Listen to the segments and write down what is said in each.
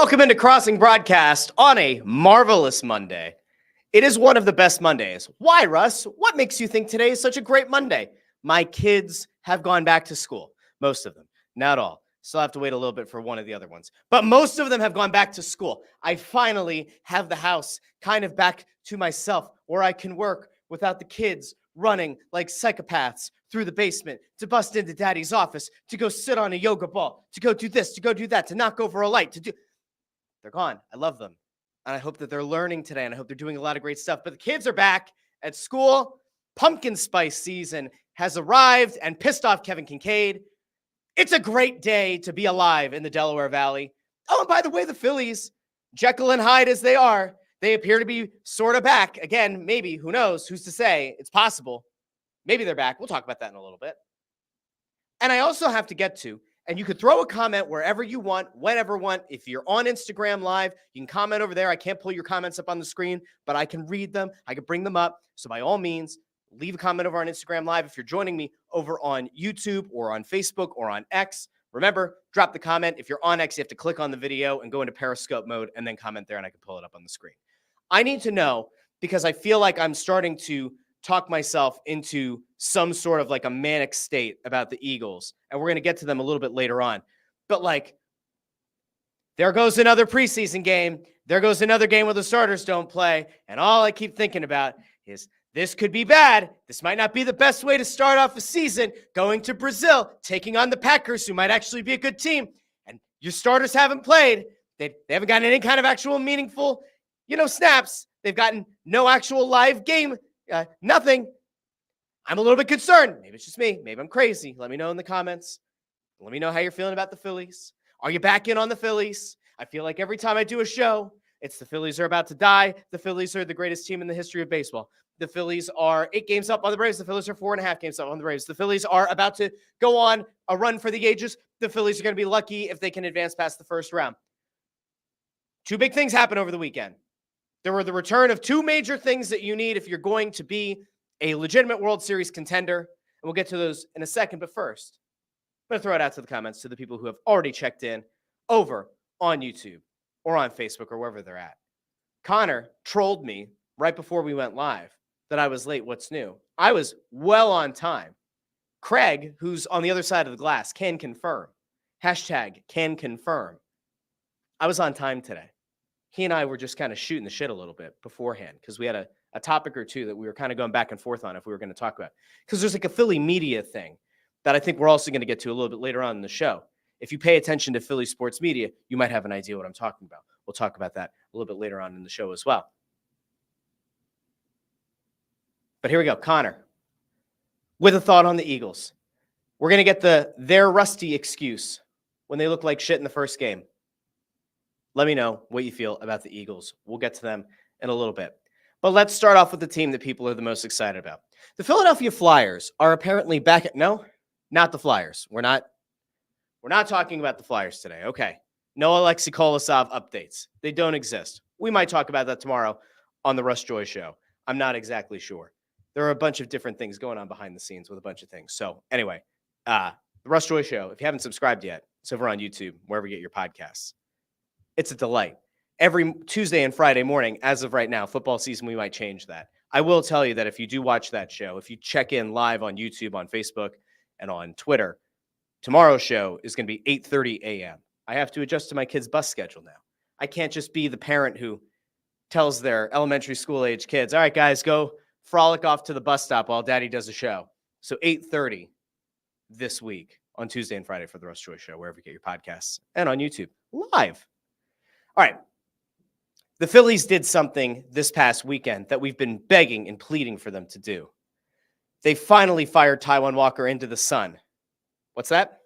Welcome into Crossing Broadcast on a marvelous Monday. It is one of the best Mondays. Why, Russ? What makes you think today is such a great Monday? My kids have gone back to school. Most of them. Not all. Still have to wait a little bit for one of the other ones. But most of them have gone back to school. I finally have the house kind of back to myself where I can work without the kids running like psychopaths through the basement to bust into daddy's office, to go sit on a yoga ball, to go do this, to go do that, to knock over a light, to do... They're gone. I love them. And I hope that they're learning today, and I hope they're doing a lot of great stuff. But the kids are back at school. Pumpkin spice season has arrived and pissed off Kevin Kincaid. It's a great day to be alive in the Delaware Valley. Oh, and by the way, the Phillies, Jekyll and Hyde as they are, they appear to be sort of back. Again, maybe, who knows? Who's to say? It's possible. Maybe they're back. We'll talk about that in a little bit. And I also have to get to, and you could throw a comment wherever you want, whenever you want. If you're on Instagram Live, you can comment over there. I can't pull your comments up on the screen, but I can read them. I can bring them up. So by all means, leave a comment over on Instagram Live. If you're joining me over on YouTube or on Facebook or on X, remember, drop the comment. If you're on X, you have to click on the video and go into Periscope mode and then comment there, and I can pull it up on the screen. I need to know, because I feel like I'm starting to talk myself into some sort of like a manic state about the Eagles. And we're going to get to them a little bit later on. But like, there goes another preseason game. There goes another game where the starters don't play. And all I keep thinking about is this could be bad. This might not be the best way to start off a season, going to Brazil, taking on the Packers, who might actually be a good team. And your starters haven't played. They haven't gotten any kind of actual meaningful, snaps. They've gotten no actual live game. Nothing. I'm a little bit concerned. Maybe it's just me. Maybe I'm crazy. Let me know in the comments. Let me know how you're feeling about the Phillies. Are you back in on the Phillies? I feel like every time I do a show, it's the Phillies are about to die. The Phillies are the greatest team in the history of baseball. The Phillies are 8 games up on the Braves. The Phillies are 4.5 games up on the Braves. The Phillies are about to go on a run for the ages. The Phillies are going to be lucky if they can advance past the first round. 2 big things happened over the weekend. There were the return of 2 major things that you need if you're going to be a legitimate World Series contender. And we'll get to those in a second. But first, I'm going to throw it out to the comments to the people who have already checked in over on YouTube or on Facebook or wherever they're at. Connor trolled me right before we went live that I was late. What's new? I was well on time. Craig, who's on the other side of the glass, can confirm. Hashtag can confirm. I was on time today. He and I were just kind of shooting the shit a little bit beforehand because we had a topic or two that we were kind of going back and forth on if we were going to talk about. Because there's like a Philly media thing that I think we're also going to get to a little bit later on in the show. If you pay attention to Philly sports media, you might have an idea what I'm talking about. We'll talk about that a little bit later on in the show as well. But here we go. Connor, with a thought on the Eagles. We're going to get their rusty excuse when they look like shit in the first game. Let me know what you feel about the Eagles. We'll get to them in a little bit. But let's start off with the team that people are the most excited about. The Philadelphia Flyers are apparently back at... No, not the Flyers. We're not talking about the Flyers today. Okay. No Alexei Kolosov updates. They don't exist. We might talk about that tomorrow on the Russ Joy Show. I'm not exactly sure. There are a bunch of different things going on behind the scenes with a bunch of things. So anyway, the Russ Joy Show, if you haven't subscribed yet, it's over on YouTube, wherever you get your podcasts. It's a delight. Every Tuesday and Friday morning, as of right now, football season, we might change that. I will tell you that if you do watch that show, if you check in live on YouTube, on Facebook, and on Twitter, tomorrow's show is going to be 8:30 a.m. I have to adjust to my kids' bus schedule now. I can't just be the parent who tells their elementary school age kids, all right, guys, go frolic off to the bus stop while daddy does a show. So 8:30 this week on Tuesday and Friday for the Russ Joy Show, wherever you get your podcasts, and on YouTube, live. All right. The Phillies did something this past weekend that we've been begging and pleading for them to do. They finally fired Taijuan Walker into the sun. What's that?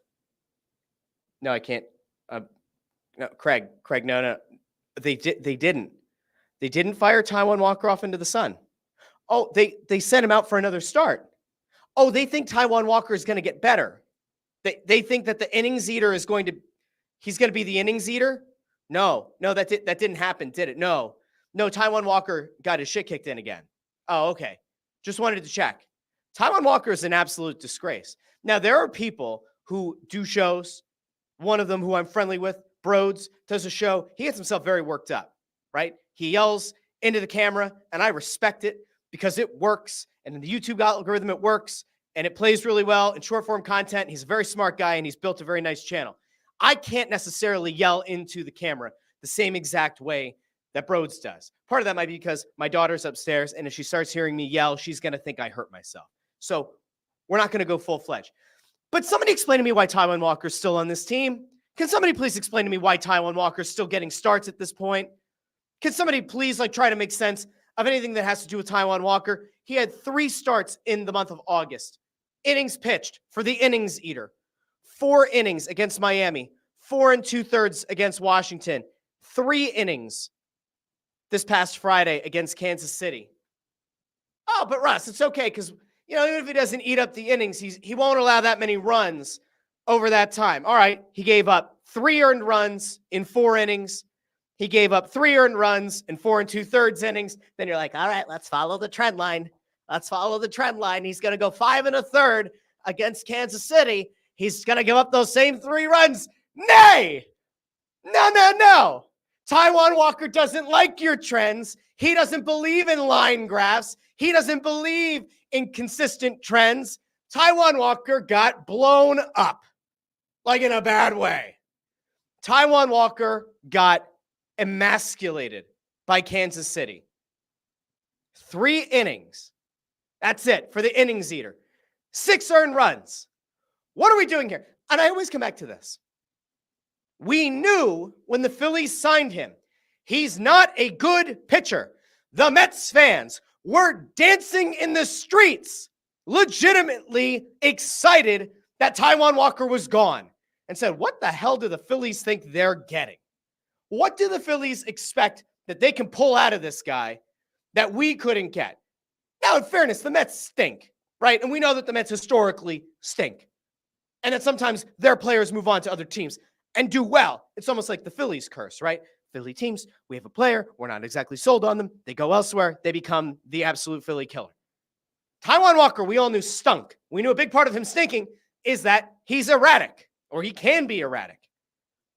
No, I can't. No, Craig, no. They didn't. They didn't fire Taijuan Walker off into the sun. Oh, they sent him out for another start. Oh, they think Taijuan Walker is going to get better. They think that the innings eater he's going to be the innings eater. No, that didn't happen, did it? No, Taijuan Walker got his shit kicked in again. Oh, okay. Just wanted to check. Taijuan Walker is an absolute disgrace. Now, there are people who do shows, one of them who I'm friendly with, Broads does a show. He gets himself very worked up, right? He yells into the camera, and I respect it because it works. And in the YouTube algorithm, it works, and it plays really well in short form content. He's a very smart guy, and he's built a very nice channel. I can't necessarily yell into the camera the same exact way that Broads does. Part of that might be because my daughter's upstairs, and if she starts hearing me yell, she's going to think I hurt myself. So we're not going to go full-fledged. But somebody explain to me why Taijuan Walker's still on this team. Can somebody please explain to me why Taijuan Walker's still getting starts at this point? Can somebody please try to make sense of anything that has to do with Taijuan Walker? He had 3 starts in the month of August. Innings pitched for the innings eater. 4 innings against Miami. 4 2/3 against Washington. 3 innings this past Friday against Kansas City. Oh, but Russ, it's okay because, even if he doesn't eat up the innings, he won't allow that many runs over that time. All right, he gave up 3 earned runs in 4 innings. He gave up 3 earned runs in 4 2/3 innings. Then you're like, all right, let's follow the trend line. Let's follow the trend line. He's going to go 5 1/3 against Kansas City. He's going to give up those same 3 runs. Nay! No. Taijuan Walker doesn't like your trends. He doesn't believe in line graphs. He doesn't believe in consistent trends. Taijuan Walker got blown up, like in a bad way. Taijuan Walker got emasculated by Kansas City. 3 innings. That's it for the innings eater. 6 earned runs. What are we doing here? And I always come back to this. We knew when the Phillies signed him, he's not a good pitcher. The Mets fans were dancing in the streets, legitimately excited that Taijuan Walker was gone, and said, what the hell do the Phillies think they're getting? What do the Phillies expect that they can pull out of this guy that we couldn't get? Now, in fairness, the Mets stink, right? And we know that the Mets historically stink, and that sometimes their players move on to other teams and do well. It's almost like the Phillies curse, right? Philly teams, we have a player, we're not exactly sold on them, they go elsewhere, they become the absolute Philly killer. Taijuan Walker, we all knew stunk. We knew a big part of him stinking is that he's erratic, or he can be erratic.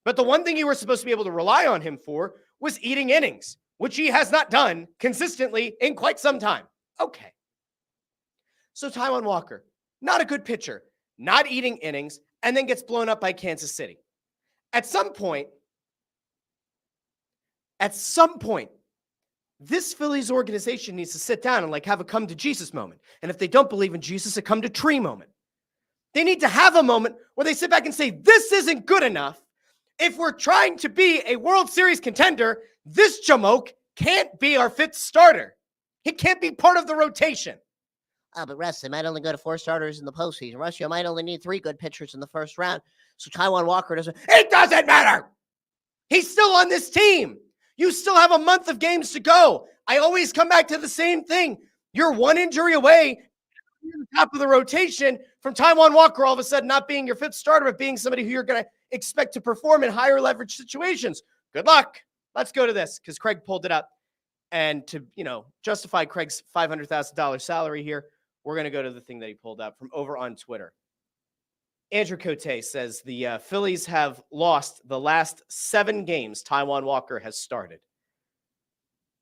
But the one thing you were supposed to be able to rely on him for was eating innings, which he has not done consistently in quite some time. Okay. So Taijuan Walker, not a good pitcher, not eating innings, and then gets blown up by Kansas City. At some point, this Phillies organization needs to sit down and have a come to Jesus moment. And if they don't believe in Jesus, a come to tree moment. They need to have a moment where they sit back and say, this isn't good enough. If we're trying to be a World Series contender, this Jamoke can't be our 5th starter. He can't be part of the rotation. But Russ, they might only go to 4 starters in the postseason. Russ, you might only need 3 good pitchers in the first round. So Taijuan Walker doesn't. It doesn't matter. He's still on this team. You still have a month of games to go. I always come back to the same thing. You're 1 injury away at the top of the rotation from Taijuan Walker all of a sudden not being your 5th starter, but being somebody who you're going to expect to perform in higher leverage situations. Good luck. Let's go to this because Craig pulled it up. And to, justify Craig's $500,000 salary here, we're going to go to the thing that he pulled up from over on Twitter. Andrew Cote says the Phillies have lost the last 7 games Taijuan Walker has started.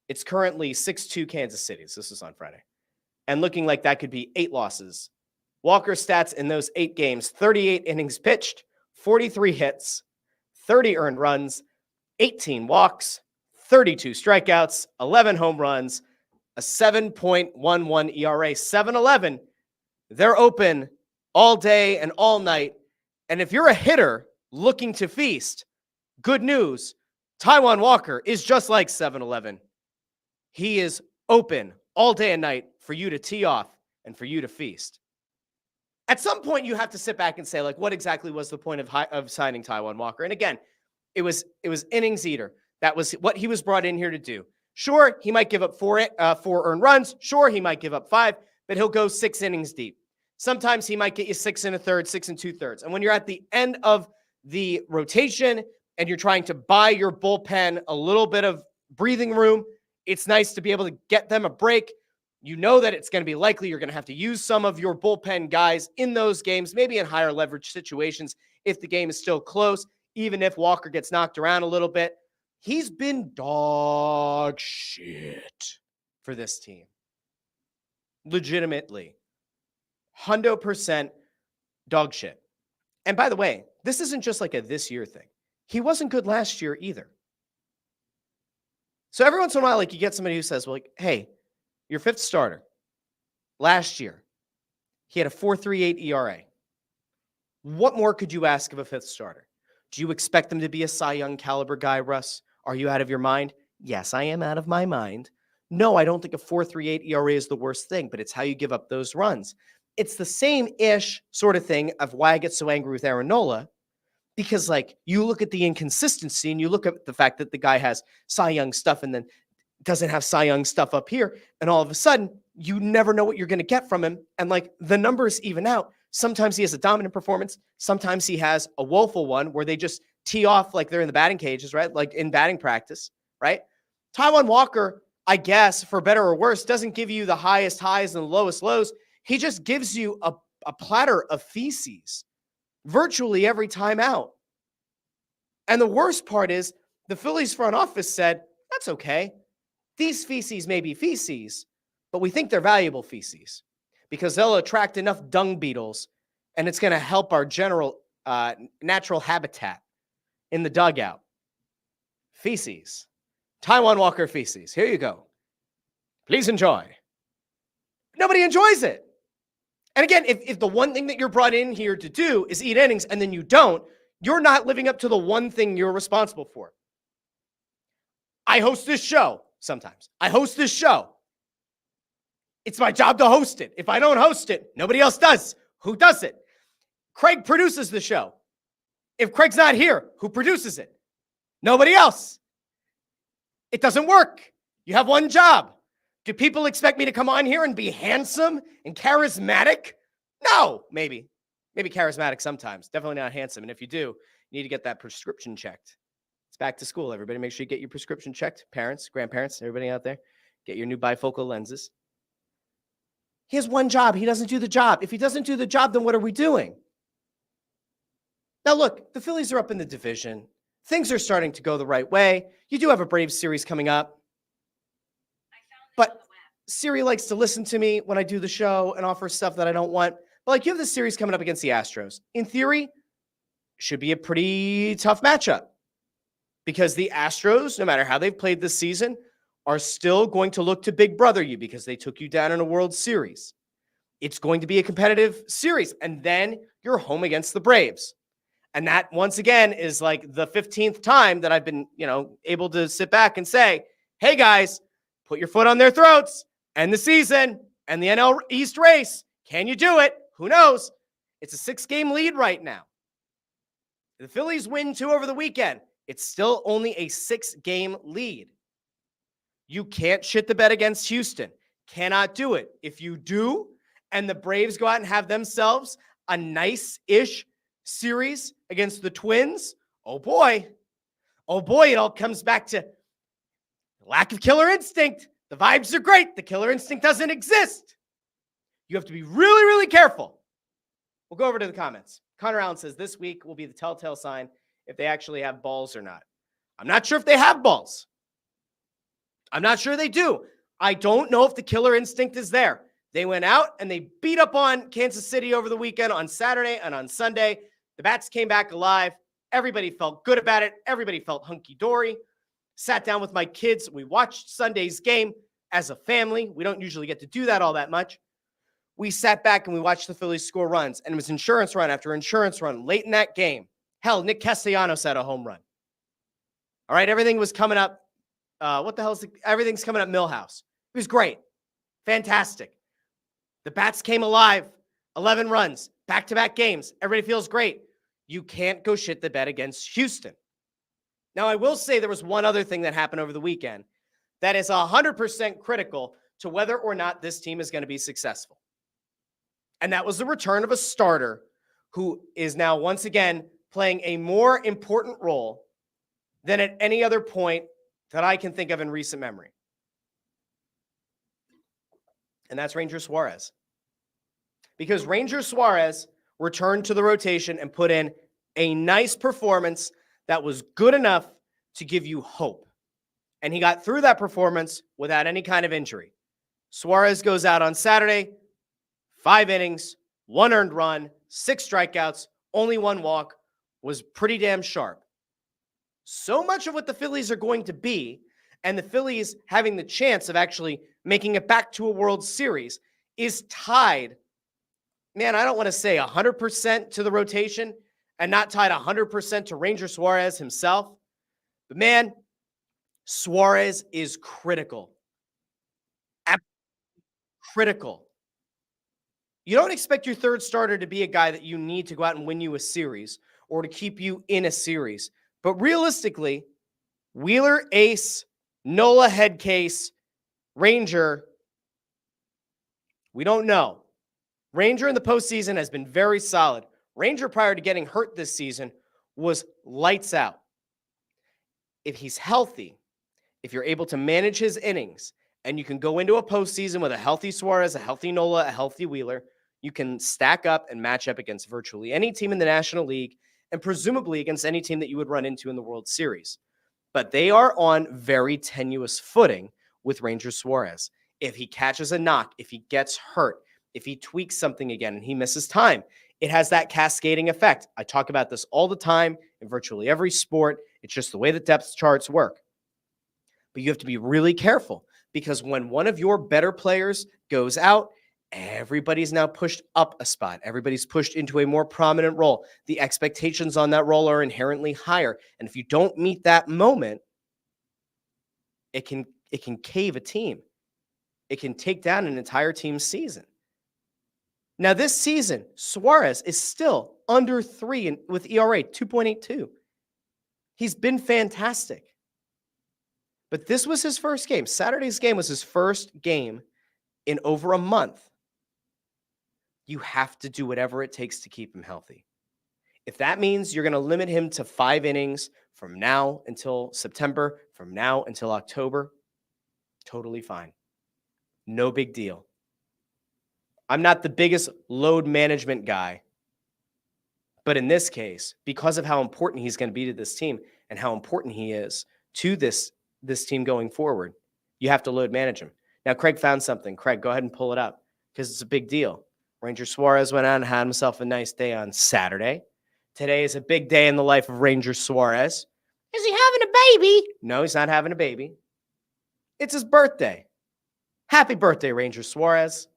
It's currently 6-2 Kansas City. This is on Friday. And looking like that could be 8 losses. Walker's stats in those 8 games, 38 innings pitched, 43 hits, 30 earned runs, 18 walks, 32 strikeouts, 11 home runs, a 7.11 ERA, 7-11. They're open all day and all night. And if you're a hitter looking to feast, good news, Taijuan Walker is just like 7-11. He is open all day and night for you to tee off and for you to feast. At some point, you have to sit back and say, what exactly was the point of signing Taijuan Walker? And again, it was innings eater. That was what he was brought in here to do. Sure, he might give up 4 earned runs. Sure, he might give up 5, but he'll go 6 innings deep. Sometimes he might get you 6 1/3, 6 2/3. And when you're at the end of the rotation and you're trying to buy your bullpen a little bit of breathing room, it's nice to be able to get them a break. You know that it's going to be likely you're going to have to use some of your bullpen guys in those games, maybe in higher leverage situations if the game is still close. even if Walker gets knocked around a little bit, he's been dog shit for this team. Legitimately. 100% dog shit. And by the way, this isn't just like a this year thing. He wasn't good last year either. So every once in a while, like you get somebody who says, well, like, hey, your fifth starter last year, he had a 4.38 ERA. What more could you ask of a fifth starter? Do you expect them to be a Cy Young caliber guy, Russ? Are you out of your mind? Yes, I am out of my mind. No, I don't think a 4.38 ERA is the worst thing, but it's how you give up those runs. It's the same-ish sort of thing of why I get so angry with Aaron Nola, because like you look at the inconsistency and you look at the fact that the guy has Cy Young stuff and then doesn't have Cy Young stuff up here, and all of a sudden you never know what you're going to get from him, and like the numbers even out. Sometimes he has a dominant performance. Sometimes he has a woeful one where they just tee off like they're in the batting cages, right? Like in batting practice, right? Taijuan Walker, I guess, for better or worse, doesn't give you the highest highs and the lowest lows. He just gives you a platter of feces virtually every time out. And the worst part is the Phillies front office said, that's okay. These feces may be feces, but we think they're valuable feces because they'll attract enough dung beetles and it's going to help our general natural habitat in the dugout. Feces. Taijuan Walker feces. Here you go. Please enjoy. Nobody enjoys it. And again, if the one thing that you're brought in here to do is eat innings and then you don't, you're not living up to the one thing you're responsible for. I host this show sometimes. I host this show. It's my job to host it. If I don't host it, nobody else does. Who does it? Craig produces the show. If Craig's not here, who produces it? Nobody else. It doesn't work. You have one job. Do people expect me to come on here and be handsome and charismatic? No, maybe. Maybe charismatic sometimes. Definitely not handsome. And if you do, you need to get that prescription checked. It's back to school, everybody. Make sure you get your prescription checked. Parents, grandparents, everybody out there, get your new bifocal lenses. He has one job. He doesn't do the job. If he doesn't do the job, then what are we doing? Now, look, the Phillies are up in the division. Things are starting to go the right way. You do have a Braves series coming up. But Siri likes to listen to me when I do the show and offer stuff that I don't want. But like you have this series coming up against the Astros. In theory, should be a pretty tough matchup because the Astros, no matter how they've played this season, are still going to look to big brother you because they took you down in a World Series. It's going to be a competitive series. And then you're home against the Braves. And that, once again, is like the 15th time that I've been, able to sit back and say, hey, guys, put your foot on their throats, end the season, and the NL East race. Can you do it? Who knows? It's a 6-game lead right now. The Phillies win 2 over the weekend. It's still only a 6-game lead. You can't shit the bed against Houston. Cannot do it. If you do, and the Braves go out and have themselves a nice-ish series against the Twins, oh boy, it all comes back to lack of killer instinct. The vibes are great. The killer instinct doesn't exist. You have to be really, really careful. We'll go over to the comments. Connor Allen says this week will be the telltale sign if they actually have balls or not. I'm not sure if they have balls. I'm not sure they do. I don't know if the killer instinct is there. They went out and they beat up on Kansas City over the weekend on Saturday and on Sunday. The Bats came back alive. Everybody felt good about it. Everybody felt hunky-dory. Sat down with my kids. We watched Sunday's game as a family. We don't usually get to do that all that much. We sat back and we watched the Phillies score runs, and it was insurance run after insurance run late in that game. Hell, Nick Castellanos had a home run. All right, everything was coming up. Everything's coming up Millhouse. It was great. Fantastic. The Bats came alive. 11 runs, back-to-back games. Everybody feels great. You can't go shit the bed against Houston. Now, I will say there was one other thing that happened over the weekend that is 100% critical to whether or not this team is going to be successful. And that was the return of a starter who is now once again playing a more important role than at any other point that I can think of in recent memory. And that's Ranger Suarez. Because Ranger Suarez returned to the rotation and put in a nice performance that was good enough to give you hope. And he got through that performance without any kind of injury. Suarez goes out on Saturday, 5 innings, 1 earned run, 6 strikeouts, only 1 walk, was pretty damn sharp. So much of what the Phillies are going to be, and the Phillies having the chance of actually making it back to a World Series, is tied, man, I don't want to say 100% to the rotation and not tied 100% to Ranger Suarez himself. But man, Suarez is critical. Critical. You don't expect your third starter to be a guy that you need to go out and win you a series or to keep you in a series. But realistically, Wheeler, ace, Nola, head case, Ranger, we don't know. Ranger in the postseason has been very solid. Ranger, prior to getting hurt this season, was lights out. If he's healthy, if you're able to manage his innings, and you can go into a postseason with a healthy Suarez, a healthy Nola, a healthy Wheeler, you can stack up and match up against virtually any team in the National League and presumably against any team that you would run into in the World Series. But they are on very tenuous footing with Ranger Suarez. If he catches a knock, if he gets hurt, if he tweaks something again and he misses time, it has that cascading effect. I talk about this all the time in virtually every sport. It's just the way the depth charts work. But you have to be really careful because when one of your better players goes out, everybody's now pushed up a spot. Everybody's pushed into a more prominent role. The expectations on that role are inherently higher. And if you don't meet that moment, it can cave a team. It can take down an entire team's season. Now, this season, Suarez is still under 3 with ERA 2.82. He's been fantastic. But this was his first game. Saturday's game was his first game in over a month. You have to do whatever it takes to keep him healthy. If that means you're going to limit him to 5 innings from now until September, from now until October, totally fine. No big deal. I'm not the biggest load management guy, but in this case, because of how important he's going to be to this team and how important he is to this team going forward, you have to load manage him. Now, Craig found something. Craig, go ahead and pull it up because it's a big deal. Ranger Suarez went out and had himself a nice day on Saturday. Today is a big day in the life of Ranger Suarez. Is he having a baby? No, he's not having a baby. It's his birthday. Happy birthday, Ranger Suarez.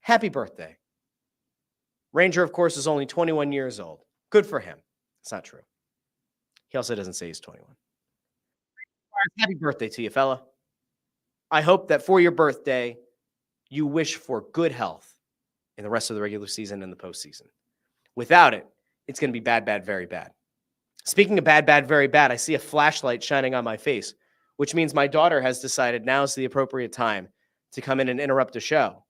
Happy birthday. Ranger, of course, is only 21 years old. Good for him. It's not true. He also doesn't say he's 21. Happy birthday to you, fella. I hope that for your birthday, you wish for good health in the rest of the regular season and the postseason. Without it, it's going to be bad, bad, very bad. Speaking of bad, bad, very bad, I see a flashlight shining on my face, which means my daughter has decided now is the appropriate time to come in and interrupt the show.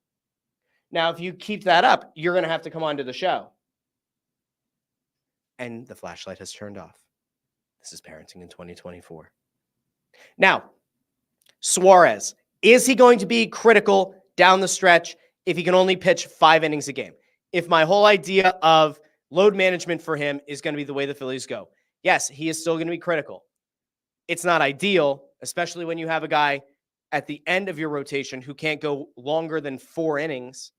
Now, if you keep that up, you're going to have to come on to the show. And the flashlight has turned off. This is parenting in 2024. Now, Suarez, is he going to be critical down the stretch if he can only pitch 5 innings a game? If my whole idea of load management for him is going to be the way the Phillies go, yes, he is still going to be critical. It's not ideal, especially when you have a guy at the end of your rotation who can't go longer than 4 innings.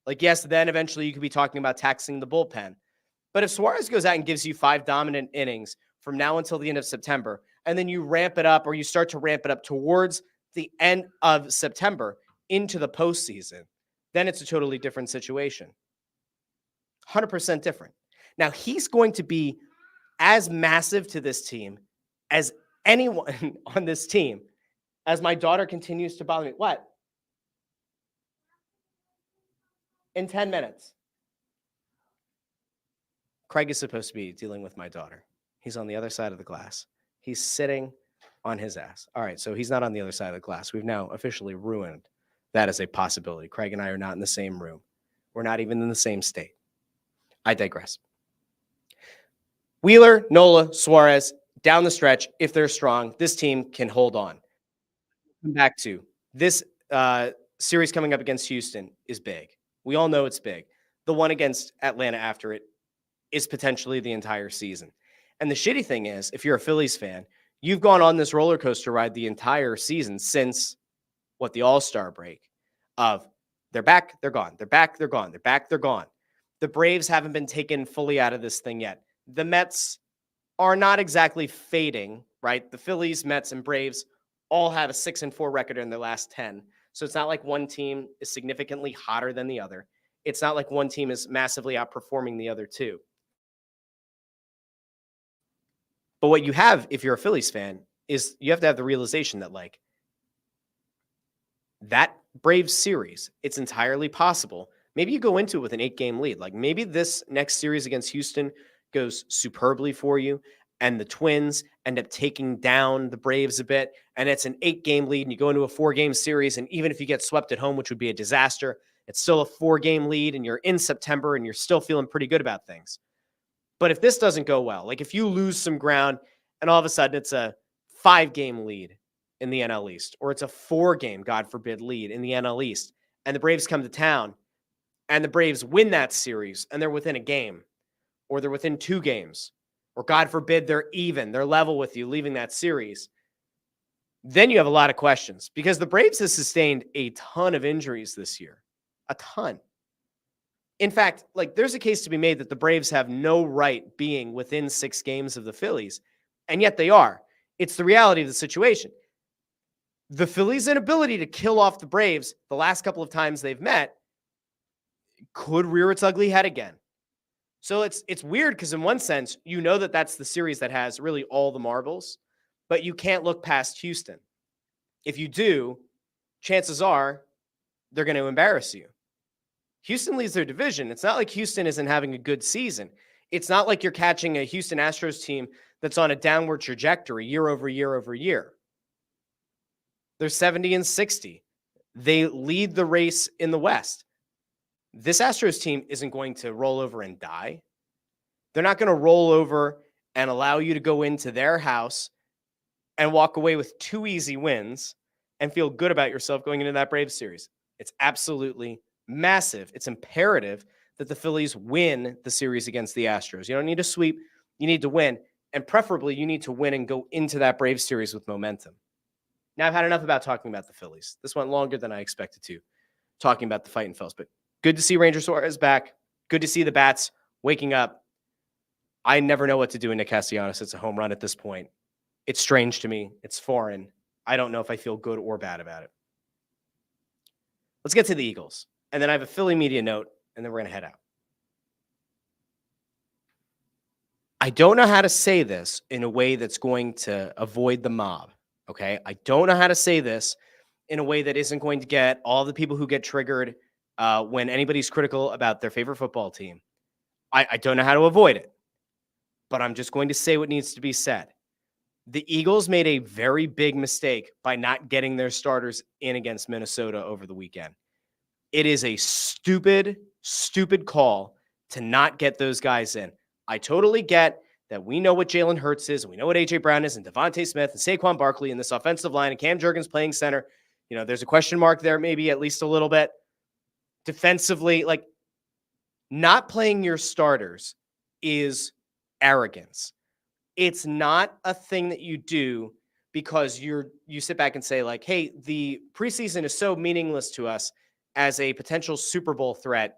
Like, yes, then eventually you could be talking about taxing the bullpen. But if Suarez goes out and gives you 5 dominant innings from now until the end of September, and then you ramp it up or you start to ramp it up towards the end of September into the postseason, then it's a totally different situation. 100% different. Now, he's going to be as massive to this team as anyone on this team, as my daughter continues to bother me. What? In 10 minutes. Craig is supposed to be dealing with my daughter. He's on the other side of the glass. He's sitting on his ass. All right, so he's not on the other side of the glass. We've now officially ruined that as a possibility. Craig and I are not in the same room. We're not even in the same state. I digress. Wheeler, Nola, Suarez, down the stretch, if they're strong, this team can hold on. Come back to this series coming up against Houston is big. We all know it's big. The one against Atlanta after it is potentially the entire season. And the shitty thing is, if you're a Phillies fan, you've gone on this roller coaster ride the entire season since the All-Star break of they're back, they're gone, they're back, they're gone, they're back, they're gone. The Braves haven't been taken fully out of this thing yet. The Mets are not exactly fading, right? The Phillies, Mets, and Braves all have a 6-4 record in their last 10. So it's not like one team is significantly hotter than the other. It's not like one team is massively outperforming the other two. But what you have, if you're a Phillies fan, is you have to have the realization that, like, that Braves series, it's entirely possible. Maybe you go into it with an 8-game lead. Like, maybe this next series against Houston goes superbly for you, and the Twins end up taking down the Braves a bit, and it's an 8-game lead, and you go into a 4-game series, and even if you get swept at home, which would be a disaster, it's still a 4-game lead, and you're in September, and you're still feeling pretty good about things. But if this doesn't go well, like if you lose some ground, and all of a sudden it's a 5-game lead in the NL East, or it's a 4-game, God forbid, lead in the NL East, and the Braves come to town, and the Braves win that series, and they're within a game, or they're within 2 games, or God forbid they're even, they're level with you leaving that series, then you have a lot of questions, because the Braves have sustained a ton of injuries this year. A ton. In fact, like, there's a case to be made that the Braves have no right being within 6 games of the Phillies, and yet they are. It's the reality of the situation. The Phillies' inability to kill off the Braves the last couple of times they've met could rear its ugly head again. So it's weird because in one sense, you know that that's the series that has really all the marbles, but you can't look past Houston. If you do, chances are they're going to embarrass you. Houston leads their division. It's not like Houston isn't having a good season. It's not like you're catching a Houston Astros team that's on a downward trajectory year over year over year. They're 70-60. They lead the race in the West. This Astros team isn't going to roll over and die. They're not going to roll over and allow you to go into their house and walk away with 2 easy wins and feel good about yourself going into that Braves series. It's absolutely massive. It's imperative that the Phillies win the series against the Astros. You don't need to sweep. You need to win. And preferably, you need to win and go into that Braves series with momentum. Now, I've had enough about talking about the Phillies. This went longer than I expected to, talking about the Fightin' Phils. But good to see Ranger Suarez back. Good to see the Bats waking up. I never know what to do in Nick Castellanos. It's a home run at this point. It's strange to me. It's foreign. I don't know if I feel good or bad about it. Let's get to the Eagles. And then I have a Philly media note, and then we're going to head out. I don't know how to say this in a way that's going to avoid the mob, okay? I don't know how to say this in a way that isn't going to get all the people who get triggered when anybody's critical about their favorite football team. I don't know how to avoid it, but I'm just going to say what needs to be said. The Eagles made a very big mistake by not getting their starters in against Minnesota over the weekend. It is a stupid, stupid call to not get those guys in. I totally get that we know what Jalen Hurts is, and we know what A.J. Brown is, and Devontae Smith, and Saquon Barkley in this offensive line, and Cam Jurgens playing center. You know, there's a question mark there, maybe at least a little bit. Defensively, like, not playing your starters is arrogance. It's not a thing that you do because you sit back and say, like, hey, the preseason is so meaningless to us as a potential Super Bowl threat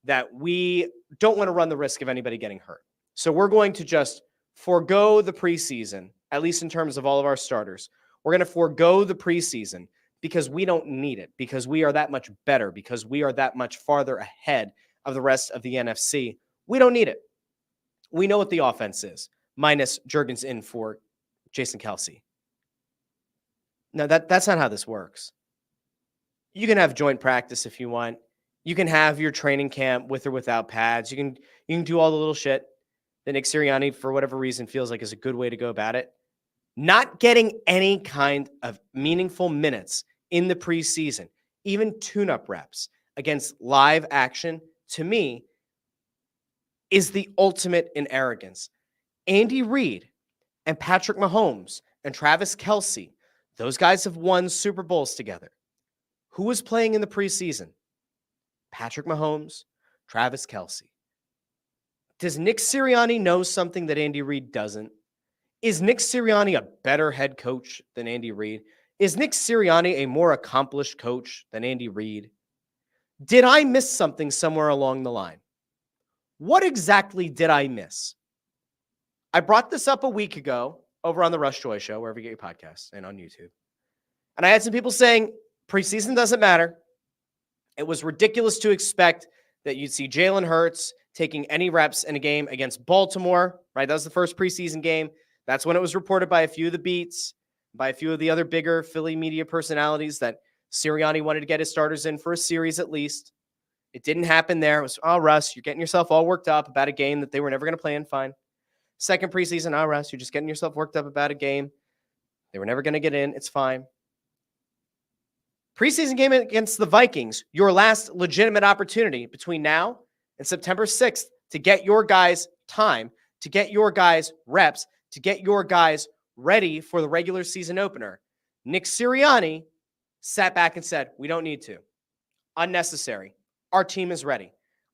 that we don't want to run the risk of anybody getting hurt. So we're going to just forego the preseason, at least in terms of all of our starters. We're going to forego the preseason because we don't need it, because we are that much better, because we are that much farther ahead of the rest of the NFC. We don't need it. We know what the offense is, minus Jurgens in for Jason Kelce. No, that's not how this works. You can have joint practice if you want. You can have your training camp with or without pads. You can do all the little shit that Nick Sirianni, for whatever reason, feels like is a good way to go about it. Not getting any kind of meaningful minutes in the preseason, even tune-up reps against live action, to me, is the ultimate in arrogance. Andy Reid and Patrick Mahomes and Travis Kelce, those guys have won Super Bowls together. Who was playing in the preseason? Patrick Mahomes, Travis Kelce. Does Nick Sirianni know something that Andy Reid doesn't? Is Nick Sirianni a better head coach than Andy Reid? Is Nick Sirianni a more accomplished coach than Andy Reid? Did I miss something somewhere along the line? What exactly did I miss? I brought this up a week ago over on the Russ Joy Show, wherever you get your podcasts, and on YouTube. And I had some people saying preseason doesn't matter. It was ridiculous to expect that you'd see Jalen Hurts taking any reps in a game against Baltimore, right? That was the first preseason game. That's when it was reported by a few of the beats, by a few of the other bigger Philly media personalities that Sirianni wanted to get his starters in for a series at least. It didn't happen there. It was, oh, Russ, you're getting yourself all worked up about a game that they were never going to play in. Fine. Second preseason, oh, Russ, you're just getting yourself worked up about a game they were never going to get in. It's fine. Preseason game against the Vikings, your last legitimate opportunity between now and September 6th to get your guys time, to get your guys reps, to get your guys ready for the regular season opener. Nick Sirianni sat back and said, we don't need to. Unnecessary. Our team is ready.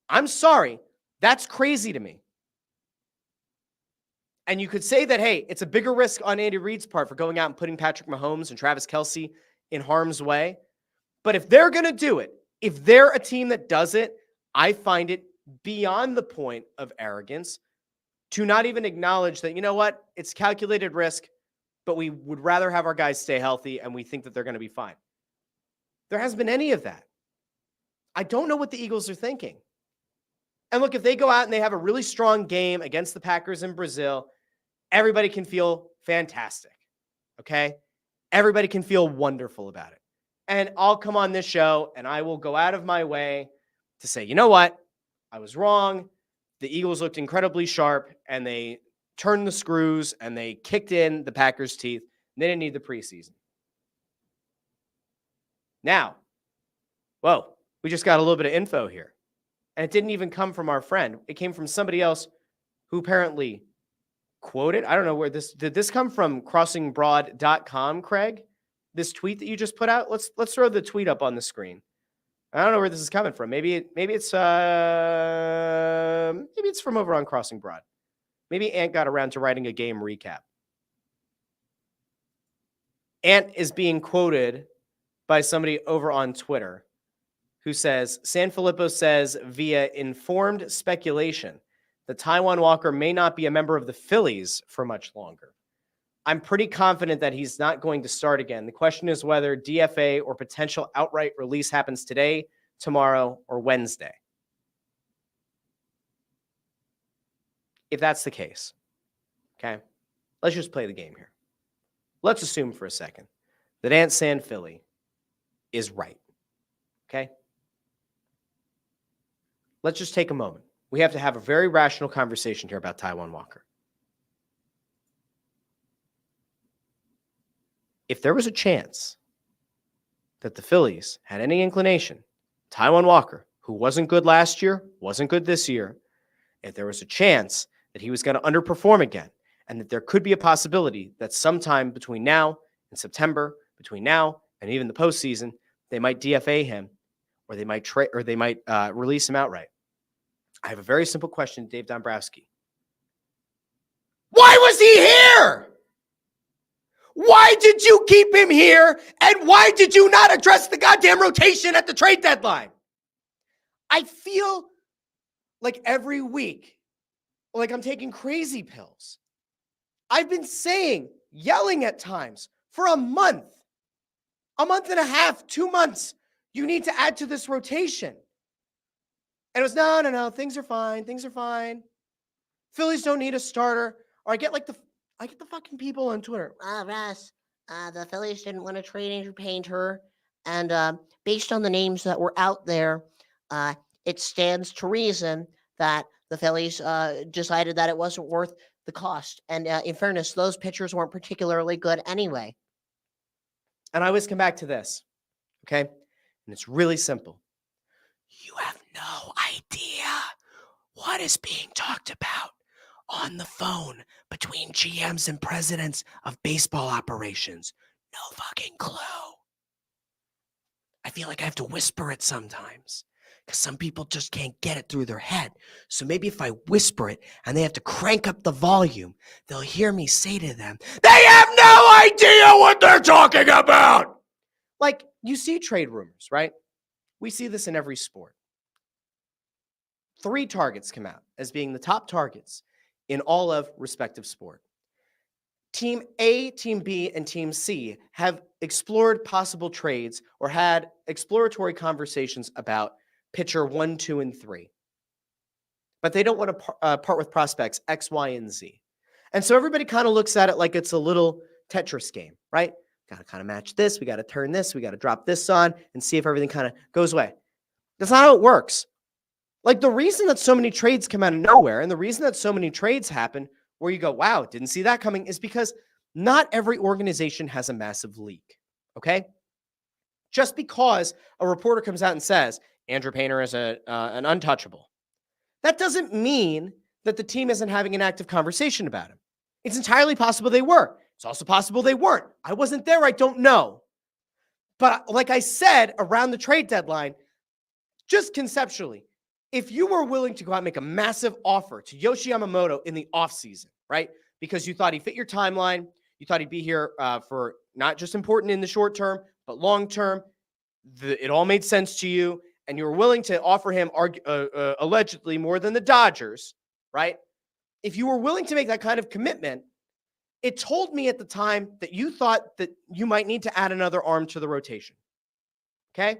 I'm sorry. That's crazy to me. And you could say that, hey, it's a bigger risk on Andy Reid's part for going out and putting Patrick Mahomes and Travis Kelce in harm's way. But if they're going to do it, if they're a team that does it, I find it beyond the point of arrogance to not even acknowledge that, you know what, it's calculated risk, but we would rather have our guys stay healthy and we think that they're going to be fine. There hasn't been any of that. I don't know what the Eagles are thinking. And look, if they go out and they have a really strong game against the Packers in Brazil, everybody can feel fantastic, okay? Everybody can feel wonderful about it. And I'll come on this show and I will go out of my way to say, you know what? I was wrong. The Eagles looked incredibly sharp and they turned the screws and they kicked in the Packers' teeth. They didn't need the preseason. Now, whoa, we just got a little bit of info here. And it didn't even come from our friend. It came from somebody else who apparently quoted. I don't know where this did. This come from crossingbroad.com, Craig? This tweet that you just put out? Let's throw the tweet up on the screen. I don't know where this is coming from. Maybe it's from over on Crossing Broad. Maybe Ant got around to writing a game recap. Ant is being quoted by somebody over on Twitter who says, Sanfilippo says via informed speculation that Taijuan Walker may not be a member of the Phillies for much longer. I'm pretty confident that he's not going to start again. The question is whether DFA or potential outright release happens today, tomorrow, or Wednesday. If that's the case, okay, let's just play the game here. Let's assume for a second that Ant Sanfilippo is right, okay? Let's just take a moment. We have to have a very rational conversation here about Taijuan Walker. If there was a chance that the Phillies had any inclination, Taijuan Walker, who wasn't good last year, wasn't good this year, if there was a chance that he was going to underperform again, and that there could be a possibility that sometime between now and September, between now and even the postseason, they might DFA him, or they might release him outright. I have a very simple question to Dave Dombrowski. Why was he here? Why did you keep him here? And why did you not address the goddamn rotation at the trade deadline? I feel like every week, like I'm taking crazy pills. I've been yelling at times for a month and a half, 2 months. You need to add to this rotation. And it was, no, things are fine. Phillies don't need a starter. Or I get the fucking people on Twitter. Russ, the Phillies didn't want to trade Andrew Painter. And based on the names that were out there, it stands to reason that the Phillies decided that it wasn't worth the cost. And in fairness, those pitchers weren't particularly good anyway. And I always come back to this, okay? And it's really simple. You have no idea what is being talked about on the phone between GMs and presidents of baseball operations. No fucking clue. I feel like I have to whisper it sometimes. because some people just can't get it through their head. So maybe if I whisper it and they have to crank up the volume, they'll hear me say to them, they have no idea what they're talking about. Like, you see trade rumors, right? We see this in every sport. 3 targets come out as being the top targets in all of respective sport. Team A, Team B, and Team C have explored possible trades or had exploratory conversations about pitcher 1, 2, and 3. But they don't want to part with prospects X, Y, and Z. And so everybody kind of looks at it like it's a little Tetris game, right? Got to kind of match this. We got to turn this. We got to drop this on and see if everything kind of goes away. That's not how it works. Like, the reason that so many trades come out of nowhere and the reason that so many trades happen where you go, wow, didn't see that coming, is because not every organization has a massive leak, okay? Just because a reporter comes out and says, Andrew Painter is an untouchable, that doesn't mean that the team isn't having an active conversation about him. It's entirely possible they were. It's also possible they weren't. I wasn't there. I don't know. But like I said, around the trade deadline, just conceptually, if you were willing to go out and make a massive offer to Yoshi Yamamoto in the offseason, right? Because you thought he fit your timeline, you thought he'd be here for not just important in the short term, but long term, it all made sense to you, and you were willing to offer him allegedly more than the Dodgers, right? If you were willing to make that kind of commitment, it told me at the time that you thought that you might need to add another arm to the rotation, okay?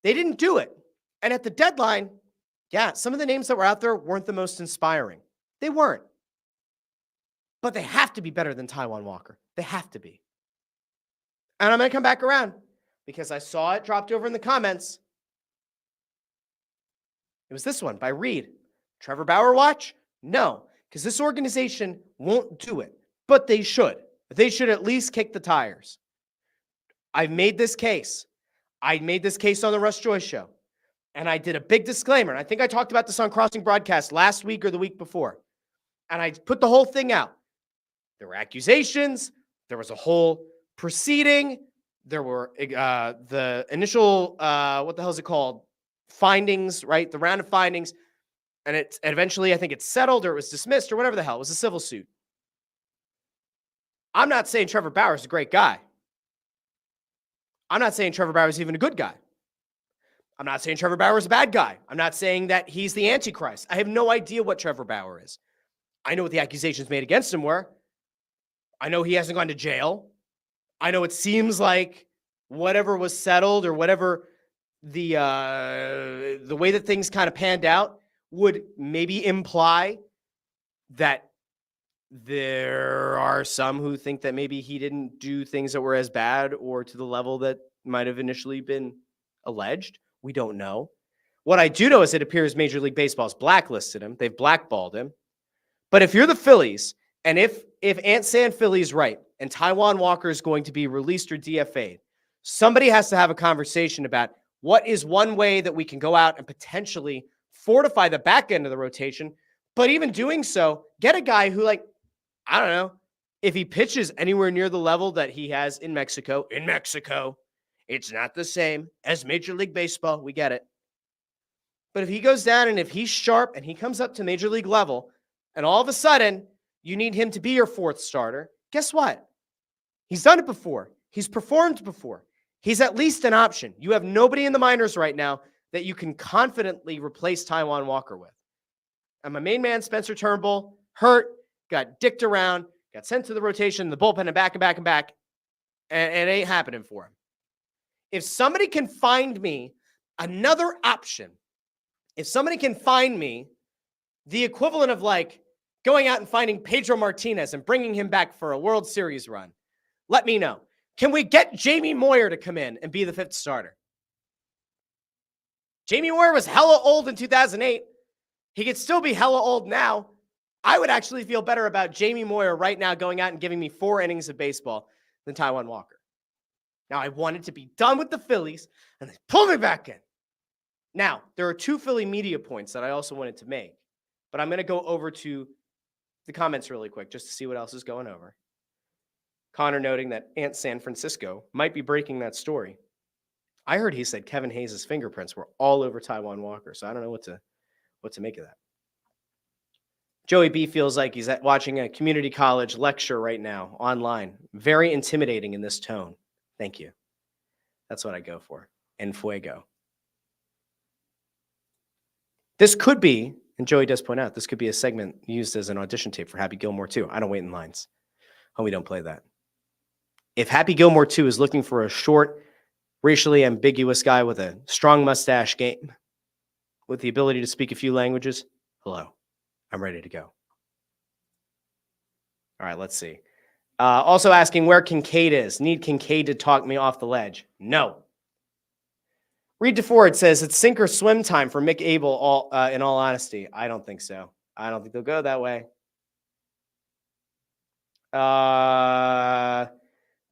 They didn't do it. And at the deadline, yeah, some of the names that were out there weren't the most inspiring. They weren't. But they have to be better than Taijuan Walker. They have to be. And I'm going to come back around because I saw it dropped over in the comments. It was this one by Reed. Trevor Bauer watch? No, because this organization won't do it. But they should. They should at least kick the tires. I've made this case. I made this case on the Russ Joy Show. And I did a big disclaimer. And I think I talked about this on Crossing Broadcast last week or the week before. And I put the whole thing out. There were accusations. There was a whole proceeding. There were the initial, what the hell is it called? Findings, right? The round of findings. And eventually, I think it's settled or it was dismissed or whatever the hell. It was a civil suit. I'm not saying Trevor Bauer is a great guy. I'm not saying Trevor Bauer is even a good guy. I'm not saying Trevor Bauer is a bad guy. I'm not saying that he's the Antichrist. I have no idea what Trevor Bauer is. I know what the accusations made against him were. I know he hasn't gone to jail. I know it seems like whatever was settled or whatever the way that things kind of panned out would maybe imply that there are some who think that maybe he didn't do things that were as bad or to the level that might have initially been alleged. We don't know. What I do know is it appears Major League Baseball's blacklisted him. They've blackballed him. But if you're the Phillies, and if Ant San Philly's right, and Taijuan Walker is going to be released or DFA'd, somebody has to have a conversation about what is one way that we can go out and potentially fortify the back end of the rotation. But even doing so, get a guy who, like, I don't know, if he pitches anywhere near the level that he has in Mexico, it's not the same as Major League Baseball. We get it. But if he goes down and if he's sharp and he comes up to Major League level and all of a sudden you need him to be your 4th starter, guess what? He's done it before. He's performed before. He's at least an option. You have nobody in the minors right now that you can confidently replace Taijuan Walker with. And my main man, Spencer Turnbull, hurt, got dicked around, got sent to the rotation, the bullpen, and back, and it ain't happening for him. If somebody can find me another option, if somebody can find me the equivalent of like going out and finding Pedro Martinez and bringing him back for a World Series run, let me know. Can we get Jamie Moyer to come in and be the 5th starter? Jamie Moyer was hella old in 2008. He could still be hella old now. I would actually feel better about Jamie Moyer right now going out and giving me 4 innings of baseball than Taijuan Walker. Now, I wanted to be done with the Phillies, and they pulled me back in. Now, there are 2 Philly media points that I also wanted to make, but I'm going to go over to the comments really quick just to see what else is going over. Connor noting that Ant San Francisco might be breaking that story. I heard he said Kevin Hayes' fingerprints were all over Taijuan Walker, so I don't know what to make of that. Joey B feels like he's watching a community college lecture right now online. Very intimidating in this tone. Thank you. That's what I go for. En fuego. This could be, and Joey does point out, this could be a segment used as an audition tape for Happy Gilmore 2. I don't wait in lines. Homie, don't play that. If Happy Gilmore 2 is looking for a short, racially ambiguous guy with a strong mustache game, with the ability to speak a few languages, hello, I'm ready to go. All right, let's see. Also asking where Kincaid is. Need Kincaid to talk me off the ledge. No. Reed DeFord says it's sink or swim time for Mick Abel, in all honesty. I don't think so. I don't think they'll go that way.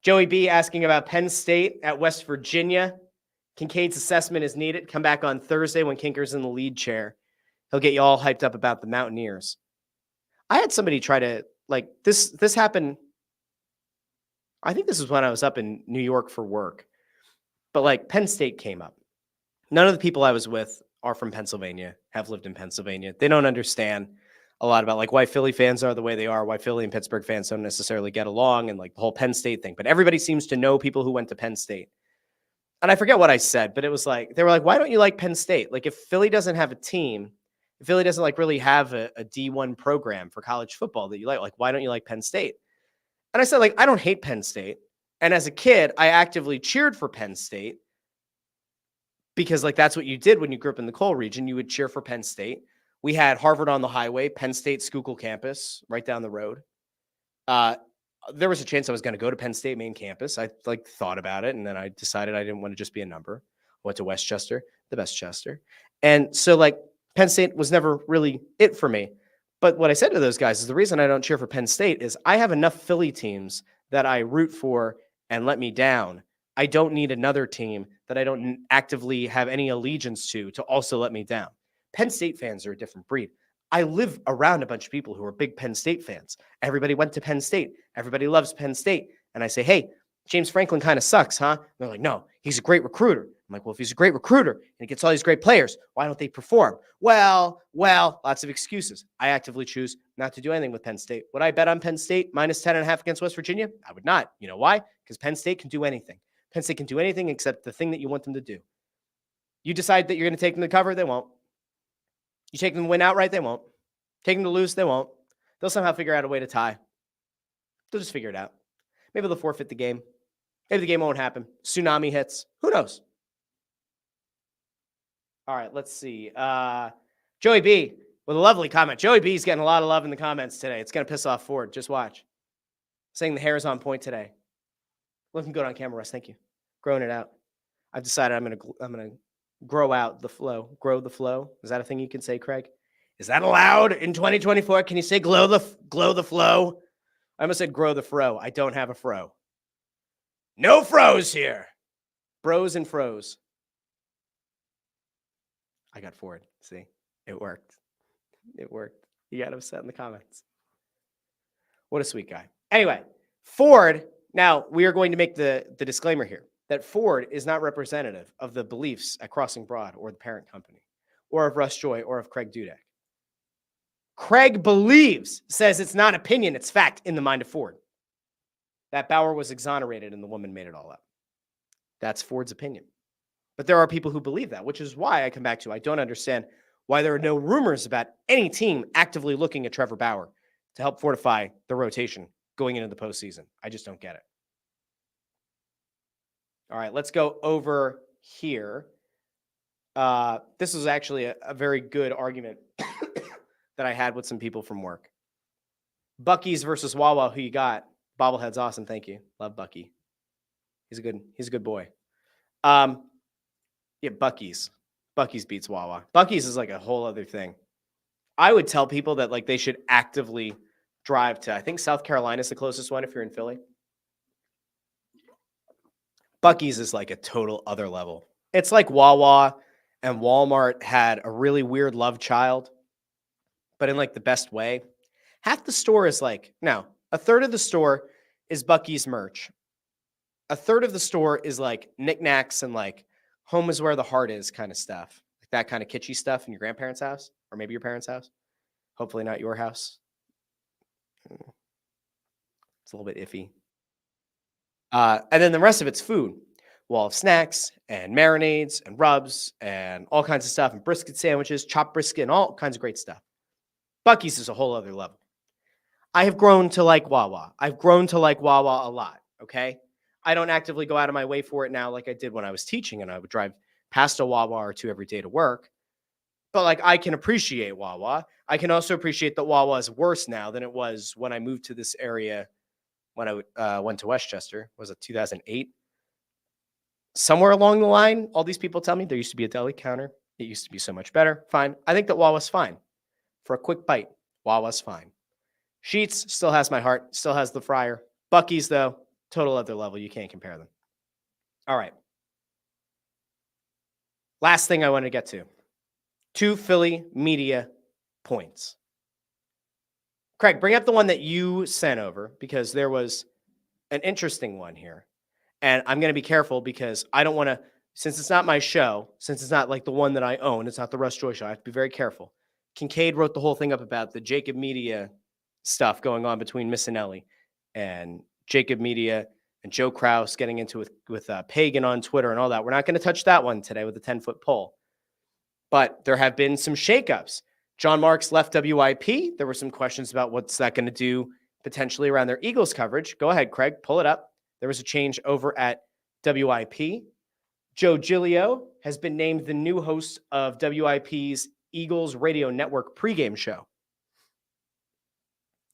Joey B asking about Penn State at West Virginia. Kincaid's assessment is needed. Come back on Thursday when Kinker's in the lead chair. He'll get you all hyped up about the Mountaineers. I had somebody try to, like, this happened. I think this was when I was up in New York for work. But, like, Penn State came up. None of the people I was with are from Pennsylvania, have lived in Pennsylvania. They don't understand a lot about, like, why Philly fans are the way they are, why Philly and Pittsburgh fans don't necessarily get along, and, like, the whole Penn State thing. But everybody seems to know people who went to Penn State. And I forget what I said, but it was like, they were like, why don't you like Penn State? Like, if Philly doesn't have a team, if Philly doesn't, like, really have a D1 program for college football that you like, why don't you like Penn State? And I said, like, I don't hate Penn State. And as a kid, I actively cheered for Penn State because, like, that's what you did when you grew up in the coal region. You would cheer for Penn State. We had Harvard on the highway, Penn State Schuylkill campus right down the road. There was a chance I was going to go to Penn State main campus. I, like, thought about it, and then I decided I didn't want to just be a number. I went to Westchester, the best Chester. And so, like, Penn State was never really it for me. But what I said to those guys is the reason I don't cheer for Penn State is I have enough Philly teams that I root for and let me down. I don't need another team that I don't actively have any allegiance to also let me down. Penn State fans are a different breed. I live around a bunch of people who are big Penn State fans. Everybody went to Penn State. Everybody loves Penn State. And I say, hey, James Franklin kind of sucks, huh? And they're like, no, he's a great recruiter. I'm like, well, if he's a great recruiter and he gets all these great players, why don't they perform? Well, lots of excuses. I actively choose not to do anything with Penn State. Would I bet on Penn State minus 10.5 against West Virginia? I would not. You know why? Because Penn State can do anything. Penn State can do anything except the thing that you want them to do. You decide that you're going to take them to cover, they won't. You take them to win outright, they won't. Take them to lose, they won't. They'll somehow figure out a way to tie. They'll just figure it out. Maybe they'll forfeit the game. Maybe the game won't happen. Tsunami hits. Who knows? All right, let's see. Joey B with a lovely comment. Joey B's getting a lot of love in the comments today. It's going to piss off Ford. Just watch. Saying the hair is on point today. Looking good on camera, Russ. Thank you. Growing it out. I've decided I'm gonna grow out the flow. Grow the flow. Is that a thing you can say, Craig? Is that allowed in 2024? Can you say glow the flow? I almost said grow the fro. I don't have a fro. No froze here. Bros and froze. I got Ford. See, it worked. It worked. He got upset in the comments. What a sweet guy. Anyway, Ford. Now we are going to make the disclaimer here that Ford is not representative of the beliefs at Crossing Broad or the parent company or of Russ Joy or of Craig Dudek. Craig says it's not opinion, it's fact in the mind of Ford. That Bauer was exonerated and the woman made it all up. That's Ford's opinion. But there are people who believe that, which is why I come back to I don't understand why there are no rumors about any team actively looking at Trevor Bauer to help fortify the rotation going into the postseason. I just don't get it. All right, let's go over here. This was actually a very good argument that I had with some people from work. Bucky's versus Wawa, who you got? Bobblehead's awesome. Thank you. Love Bucky. He's a good boy. Yeah, Bucky's. Bucky's beats Wawa. Bucky's is like a whole other thing. I would tell people that like they should actively drive to, I think South Carolina is the closest one if you're in Philly. Bucky's is like a total other level. It's like Wawa and Walmart had a really weird love child, but in like the best way. Half the store is like, no, a third of the store is Bucky's merch. A third of the store is like knickknacks and like home is where the heart is kind of stuff. Like that kind of kitschy stuff in your grandparents' house or maybe your parents' house. Hopefully not your house. It's a little bit iffy. And then the rest of it's food. Wall of snacks and marinades and rubs and all kinds of stuff and brisket sandwiches, chopped brisket, and all kinds of great stuff. Buc-ee's is a whole other level. I have grown to like Wawa. I've grown to like Wawa a lot, okay? I don't actively go out of my way for it now like I did when I was teaching, and I would drive past a Wawa or two every day to work. But like I can appreciate Wawa. I can also appreciate that Wawa is worse now than it was when I moved to this area when I went to Westchester. Was it 2008? Somewhere along the line, all these people tell me there used to be a deli counter. It used to be so much better. Fine. I think that Wawa's fine. For a quick bite, Wawa's fine. Sheetz still has my heart, still has the fryer. Buc-ee's, though, total other level. You can't compare them. All right. Last thing I want to get to. 2 Philly media points. Craig, bring up the one that you sent over because there was an interesting one here. And I'm going to be careful because I don't want to, since it's not my show, since it's not like the one that I own, it's not the Russ Joy Show, I have to be very careful. Kincaid wrote the whole thing up about the Jacob Media stuff going on between Missinelli and Jacob Media and Joe Kraus getting into it with Pagan on Twitter and all that. We're not going to touch that one today with the 10-foot pole. But there have been some shakeups. John Marks left WIP. There were some questions about what's that going to do potentially around their Eagles coverage. Go ahead, Craig, pull it up. There was a change over at WIP. Joe Giglio has been named the new host of WIP's Eagles Radio Network pregame show.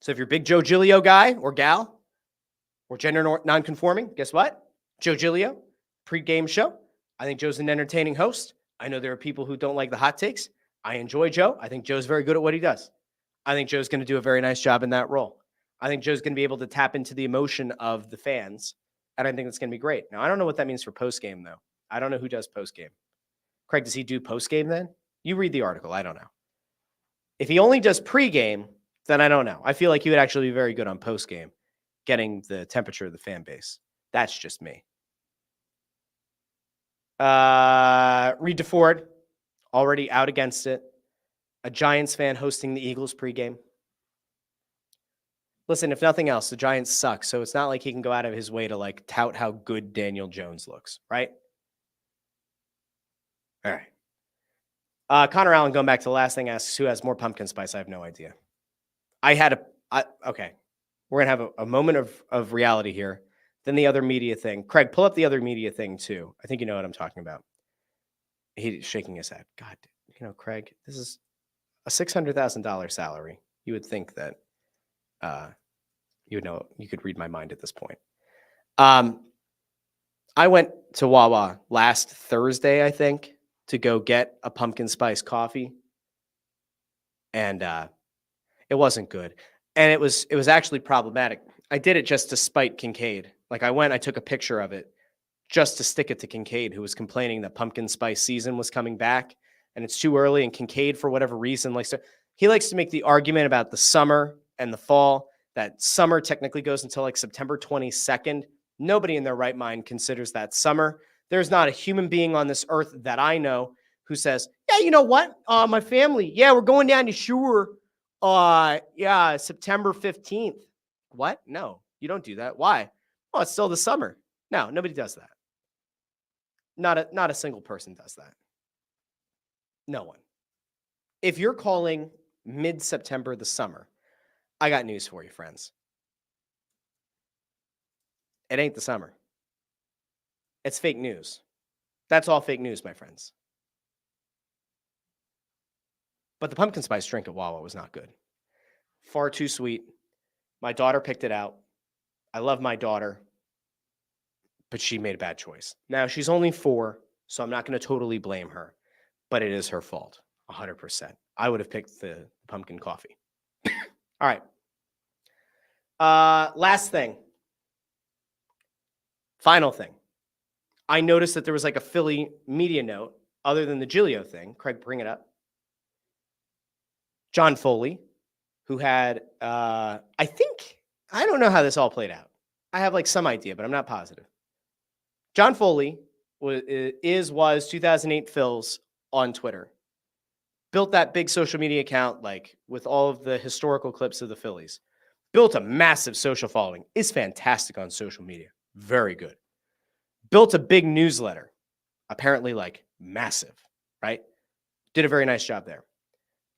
So if you're a big Joe Giglio guy or gal or gender nonconforming, guess what? Joe Giglio, pregame show. I think Joe's an entertaining host. I know there are people who don't like the hot takes. I enjoy Joe. I think Joe's very good at what he does. I think Joe's going to do a very nice job in that role. I think Joe's going to be able to tap into the emotion of the fans, and I think that's going to be great. Now, I don't know what that means for postgame, though. I don't know who does postgame. Craig, does he do postgame then? You read the article. I don't know. If he only does pregame, then I don't know. I feel like he would actually be very good on postgame, getting the temperature of the fan base. That's just me. Reed DeFord, already out against it. A Giants fan hosting the Eagles pregame. Listen, if nothing else, the Giants suck, so it's not like he can go out of his way to like tout how good Daniel Jones looks, right? All right. Connor Allen, going back to the last thing, asks who has more pumpkin spice. I have no idea. Okay. We're going to have a moment of reality here. Then the other media thing. Craig, pull up the other media thing too. I think you know what I'm talking about. He's shaking his head. God, Craig, this is a $600,000 salary. You would think that you would know, you could read my mind at this point. I went to Wawa last Thursday, I think, to go get a pumpkin spice coffee. And it wasn't good. And it was actually problematic. I did it just to spite Kincaid. Like I took a picture of it just to stick it to Kincaid, who was complaining that pumpkin spice season was coming back and it's too early. And Kincaid, for whatever reason, likes to make the argument about the summer and the fall, that summer technically goes until like September 22nd. Nobody in their right mind considers that summer. There's not a human being on this earth that I know who says, yeah, you know what? My family, yeah, we're going down to Shore. September 15th. What? No, you don't do that. Why? Oh, it's still the summer. No, nobody does that. Not a single person does that. No one. If you're calling mid-September the summer, I got news for you, friends. It ain't the summer. It's fake news. That's all fake news, my friends. But the pumpkin spice drink at Wawa was not good. Far too sweet. My daughter picked it out. I love my daughter, but she made a bad choice. Now, she's only 4, so I'm not going to totally blame her, but it is her fault, 100%. I would have picked the pumpkin coffee. All right. Last thing. Final thing. I noticed that there was like a Philly media note other than the Giglio thing. Craig, bring it up. John Foley, who had, I don't know how this all played out. I have like some idea, but I'm not positive. John Foley was 2008 Phils on Twitter. Built that big social media account, like with all of the historical clips of the Phillies. Built a massive social following. Is fantastic on social media. Very good. Built a big newsletter. Apparently, like massive, right? Did a very nice job there.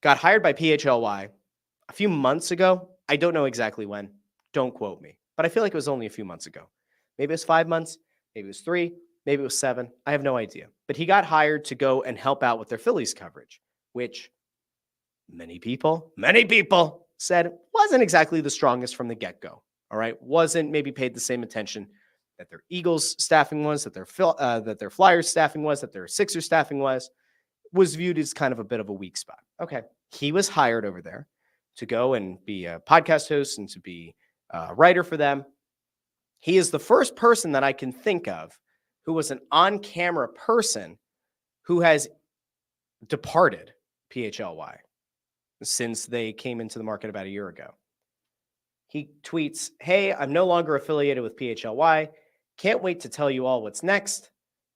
Got hired by PHLY a few months ago. I don't know exactly when. Don't quote me. But I feel like it was only a few months ago. Maybe it was 5 months. Maybe it was 3. Maybe it was 7. I have no idea. But he got hired to go and help out with their Phillies coverage, which many people said wasn't exactly the strongest from the get-go. All right. Wasn't maybe paid the same attention that their Eagles staffing was, that their Flyers staffing was, that their Sixers staffing was viewed as kind of a bit of a weak spot. Okay. He was hired over there to go and be a podcast host and to be a writer for them. He is the first person that I can think of who was an on-camera person who has departed PHLY since they came into the market about a year ago. He tweets, "Hey, I'm no longer affiliated with PHLY. Can't wait to tell you all what's next.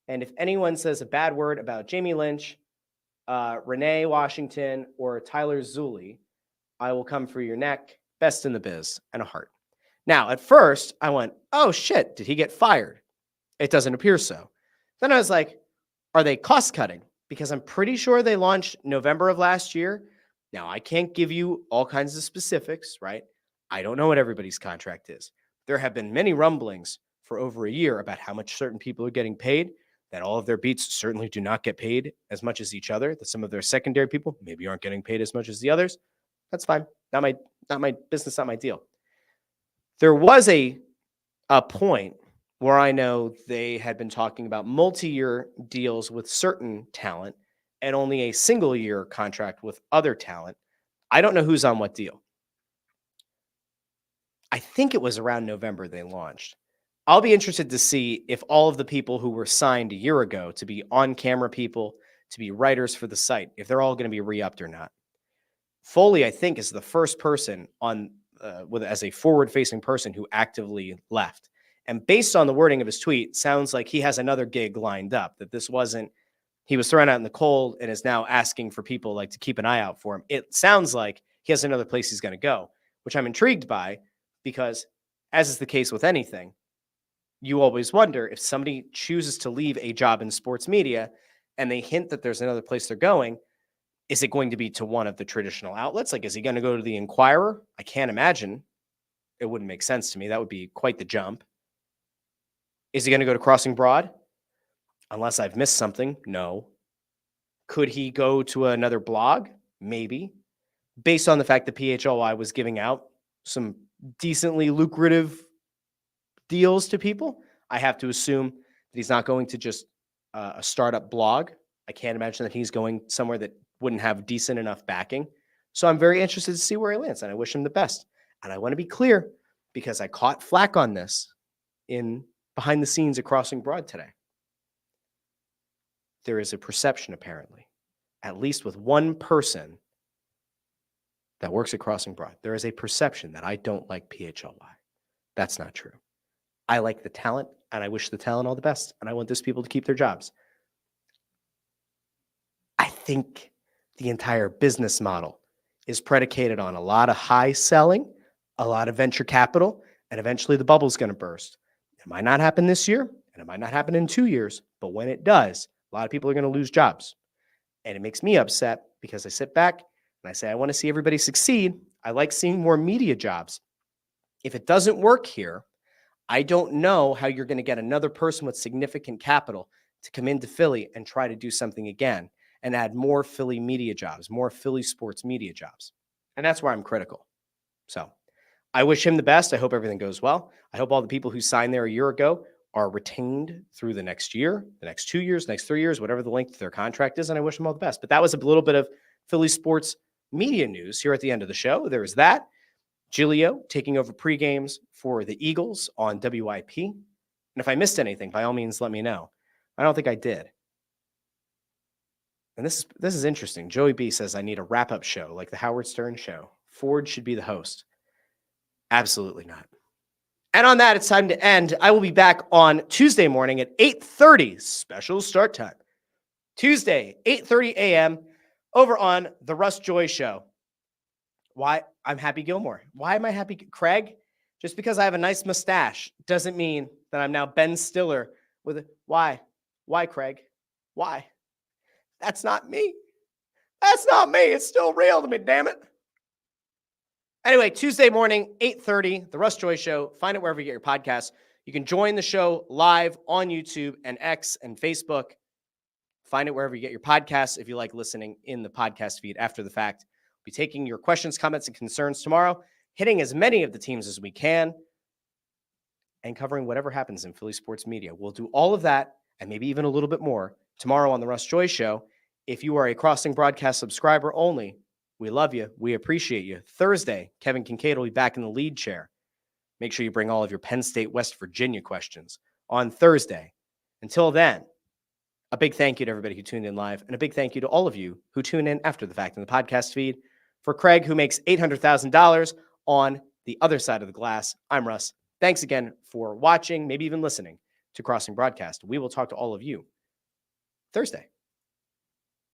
And if anyone says a bad word about Jamie Lynch, Renee Washington, or Tyler Zulli, I will come for your neck. Best in the biz," and a heart. Now, at first, I went, oh shit, did he get fired? It doesn't appear so. Then I was like, are they cost cutting? Because I'm pretty sure they launched November of last year. Now, I can't give you all kinds of specifics, right? I don't know what everybody's contract is. There have been many rumblings for over a year about how much certain people are getting paid, that all of their beats certainly do not get paid as much as each other, that some of their secondary people maybe aren't getting paid as much as the others. That's fine. Not my business, not my deal. There was a point where I know they had been talking about multi-year deals with certain talent and only a single year contract with other talent. I don't know who's on what deal. I think it was around November they launched. I'll be interested to see if all of the people who were signed a year ago to be on-camera people, to be writers for the site, if they're all going to be re-upped or not. Foley, I think, is the first person on as a forward-facing person who actively left. And based on the wording of his tweet, sounds like he has another gig lined up, that this wasn't, he was thrown out in the cold and is now asking for people like to keep an eye out for him. It sounds like he has another place he's going to go, which I'm intrigued by because, as is the case with anything, you always wonder if somebody chooses to leave a job in sports media and they hint that there's another place they're going, is it going to be to one of the traditional outlets? Like, is he going to go to the Inquirer? I can't imagine. It wouldn't make sense to me. That would be quite the jump. Is he going to go to Crossing Broad? Unless I've missed something, no. Could he go to another blog? Maybe. Based on the fact that PHLY was giving out some decently lucrative deals to people, I have to assume that he's not going to just a startup blog. I can't imagine that he's going somewhere that wouldn't have decent enough backing. So I'm very interested to see where he lands, and I wish him the best. And I want to be clear because I caught flack on this in behind the scenes at Crossing Broad today. There is a perception, apparently, at least with one person that works at Crossing Broad, there is a perception that I don't like PHLY. That's not true. I like the talent, and I wish the talent all the best, and I want those people to keep their jobs. I think the entire business model is predicated on a lot of high selling, a lot of venture capital, and eventually the bubble's going to burst. It might not happen this year, and it might not happen in 2 years, but when it does, a lot of people are going to lose jobs. And it makes me upset because I sit back and I say, I want to see everybody succeed. I like seeing more media jobs. If it doesn't work here, I don't know how you're going to get another person with significant capital to come into Philly and try to do something again and add more Philly media jobs, more Philly sports media jobs. And that's where I'm critical. So I wish him the best. I hope everything goes well. I hope all the people who signed there a year ago are retained through the next year, the next 2 years, next 3 years, whatever the length of their contract is. And I wish them all the best. But that was a little bit of Philly sports media news here at the end of the show. There is that. Giglio taking over pre-games for the Eagles on WIP. And if I missed anything, by all means, let me know. I don't think I did. And this is interesting. Joey B says, I need a wrap-up show like the Howard Stern show. Ford should be the host. Absolutely not. And on that, it's time to end. I will be back on Tuesday morning at 8:30, special start time. Tuesday, 8:30 a.m. over on the Russ Joy Show. Why? I'm Happy Gilmore. Why am I happy? Craig, just because I have a nice mustache doesn't mean that I'm now Ben Stiller with a why? Why, Craig? Why? That's not me. That's not me. It's still real to me, damn it. Anyway, Tuesday morning, 8:30, the Russ Joy Show. Find it wherever you get your podcasts. You can join the show live on YouTube and X and Facebook. Find it wherever you get your podcasts if you like listening in the podcast feed after the fact. We'll be taking your questions, comments, and concerns tomorrow, hitting as many of the teams as we can, and covering whatever happens in Philly sports media. We'll do all of that and maybe even a little bit more tomorrow on the Russ Joy Show. If you are a Crossing Broadcast subscriber only, we love you. We appreciate you. Thursday, Kevin Kincaid will be back in the lead chair. Make sure you bring all of your Penn State, West Virginia questions on Thursday. Until then, a big thank you to everybody who tuned in live, and a big thank you to all of you who tune in after the fact in the podcast feed. For Craig, who makes $800,000 on the other side of the glass, I'm Russ. Thanks again for watching, maybe even listening to Crossing Broadcast. We will talk to all of you Thursday.